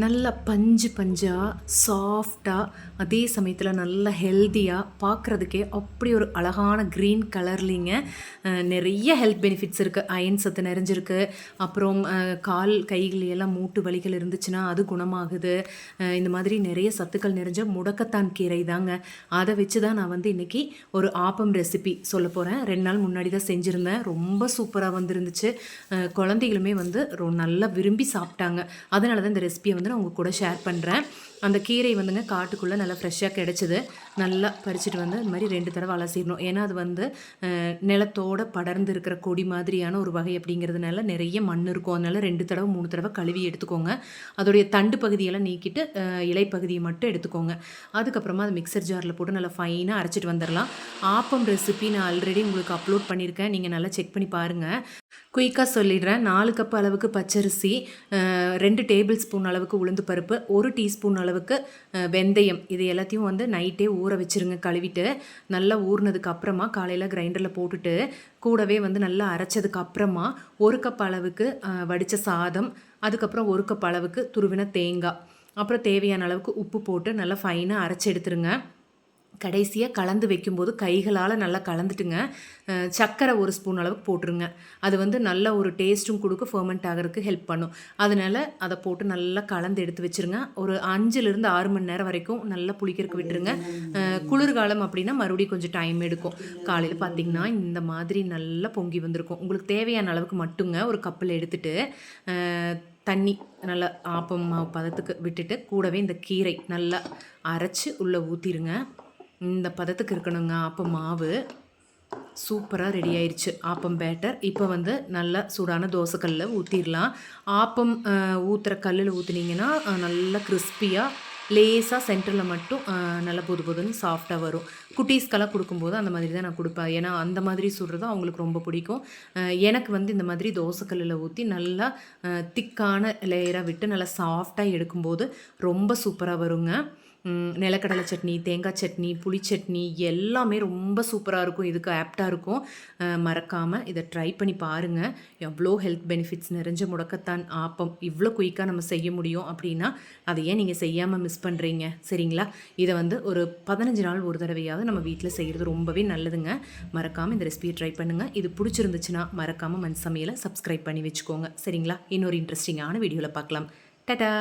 நல்ல பஞ்சு பஞ்சாக சாஃப்டாக அதே சமயத்தில் நல்ல ஹெல்த்தியாக பார்க்குறதுக்கே அப்படி ஒரு அழகான க்ரீன் கலர்லிங்க. நிறைய ஹெல்த் பெனிஃபிட்ஸ் இருக்குது. அயன் சத்து நிறைஞ்சிருக்கு. அப்புறம் கால் கைகள் எல்லாம் மூட்டு வலிகள் இருந்துச்சுன்னா அது குணமாகுது. இந்த மாதிரி நிறைய சத்துக்கள் நிறைஞ்ச முடக்கத்தான் கீரை தாங்க. அதை வச்சு தான் நான் வந்து இன்றைக்கி ஒரு ஆப்பம் ரெசிபி சொல்ல போகிறேன். 2 நாள் முன்னாடி தான் செஞ்சுருந்தேன். ரொம்ப சூப்பராக வந்துருந்துச்சு. குழந்தைகளுமே வந்து நல்லா விரும்பி சாப்பிட்டாங்க. அதனால தான் இந்த ரெசிபியை வந்து நான் உங்கள் கூட ஷேர் பண்ணுறேன். அந்த கீரை வந்துங்க காட்டுக்குள்ளே நல்லா ஃப்ரெஷ்ஷாக கிடச்சிது. நல்லா பறிச்சுட்டு வந்து இந்த மாதிரி 2 தடவை அலசிடணும். ஏன்னா அது வந்து நிலத்தோடு படர்ந்து இருக்கிற கொடி மாதிரியான ஒரு வகை அப்படிங்கிறதுனால நிறைய மண் இருக்கும். அதனால் 2 தடவை 3 தடவை கழுவி எடுத்துக்கோங்க. அதோடைய தண்டு பகுதியெல்லாம் நீக்கிட்டு இலை பகுதியை மட்டும் எடுத்துக்கோங்க. அதுக்கப்புறமா அது மிக்சர் ஜாரில் போட்டு நல்லா ஃபைனாக அரைச்சிட்டு வந்துடலாம். ஆப்பம் ரெசிபி நான் ஆல்ரெடி உங்களுக்கு அப்லோட் பண்ணியிருக்கேன். நீங்கள் நல்லா செக் பண்ணி பாருங்கள். குயிக்காக சொல்லிடுறேன். 4 கப் அளவுக்கு பச்சரிசி, 2 டேபிள் ஸ்பூன் அளவுக்கு உளுந்து பருப்பு, 1 டீஸ்பூன் அளவுக்கு வெந்தயம், இது எல்லாத்தையும் வந்து நைட்டே ஊற வச்சுருங்க. கழுவிட்டு நல்லா ஊறினதுக்கு அப்புறமா காலையில் கிரைண்டரில் போட்டுட்டு கூடவே வந்து நல்லா அரைச்சதுக்கு அப்புறமா 1 கப் அளவுக்கு வடித்த சாதம், அதுக்கப்புறம் 1 கப் அளவுக்கு துருவின தேங்காய், அப்புறம் தேவையான அளவுக்கு உப்பு போட்டு நல்லா ஃபைனாக அரைச்சி எடுத்துருங்க. கடைசியாக கலந்து வைக்கும்போது கைகளால் நல்லா கலந்துட்டுங்க. சர்க்கரை 1 ஸ்பூன் அளவுக்கு போட்டுருங்க. அது வந்து நல்ல ஒரு டேஸ்ட்டும் கொடுக்க, ஃபர்மெண்ட் ஆகிறதுக்கு ஹெல்ப் பண்ணும். அதனால் அதை போட்டு நல்லா கலந்து எடுத்து வச்சுருங்க. ஒரு 5லிருந்து 6 மணி நேரம் வரைக்கும் நல்லா புளிக்கிறதுக்கு விட்டுருங்க. குளிர்காலம் அப்படின்னா மறுபடியும் கொஞ்சம் டைம் எடுக்கும். காலையில் பார்த்திங்கன்னா இந்த மாதிரி நல்லா பொங்கி வந்திருக்கும். உங்களுக்கு தேவையான அளவுக்கு மட்டுங்க ஒரு கப்பில் எடுத்துகிட்டு தண்ணி நல்லா ஆப்பம் மாவு பதத்துக்கு விட்டுட்டு கூடவே இந்த கீரை நல்லா அரைச்சி உள்ளே ஊற்றிடுங்க. இந்த பதத்துக்கு இருக்கணுங்க ஆப்பம் மாவு. சூப்பராக ரெடி ஆயிடுச்சு ஆப்பம் பேட்டர். இப்போ வந்து நல்லா சூடான தோசைக்கல்லில் ஊற்றிடலாம். ஆப்பம் ஊற்றுற கல்லில் ஊற்றுனீங்கன்னா நல்லா கிறிஸ்பியாக லேசாக சென்டரில் மட்டும் நல்லா பொதுன்னு சாஃப்டாக வரும். குட்டீஸ்க்கெல்லாம் கொடுக்கும்போது அந்த மாதிரி தான் நான் கொடுப்பேன். ஏன்னா அந்த மாதிரி சுடுறது அவங்களுக்கு ரொம்ப பிடிக்கும். எனக்கு வந்து இந்த மாதிரி தோசைக்கல்லில் ஊற்றி நல்லா திக்கான லேயராக விட்டு நல்லா சாஃப்டாக எடுக்கும்போது ரொம்ப சூப்பராக வருங்க. நிலக்கடலை சட்னி, தேங்காய் சட்னி, புளி சட்னி எல்லாமே ரொம்ப சூப்பராக இருக்கும். இதுக்கு ஆப்டாக இருக்கும். மறக்காமல் இதை ட்ரை பண்ணி பாருங்கள். எவ்வளோ ஹெல்த் பெனிஃபிட்ஸ் நிறைஞ்ச முடக்கத்தான் ஆப்பம் இவ்வளோ குயிக்காக நம்ம செய்ய முடியும் அப்படின்னா அதை ஏன் நீங்கள் செய்யாமல் மிஸ் பண்ணுறீங்க? சரிங்களா? இதை வந்து ஒரு 15 நாள் ஒரு தடவையாவது நம்ம வீட்டில் செய்கிறது ரொம்பவே நல்லதுங்க. மறக்காமல் இந்த ரெசிபியை ட்ரை பண்ணுங்கள். இது பிடிச்சிருந்துச்சுன்னா மறக்காமல் மண் சமையலை சப்ஸ்கிரைப் பண்ணி வச்சுக்கோங்க. சரிங்களா? இன்னொரு இன்ட்ரெஸ்டிங்கான வீடியோவில் பார்க்கலாம். டாடா.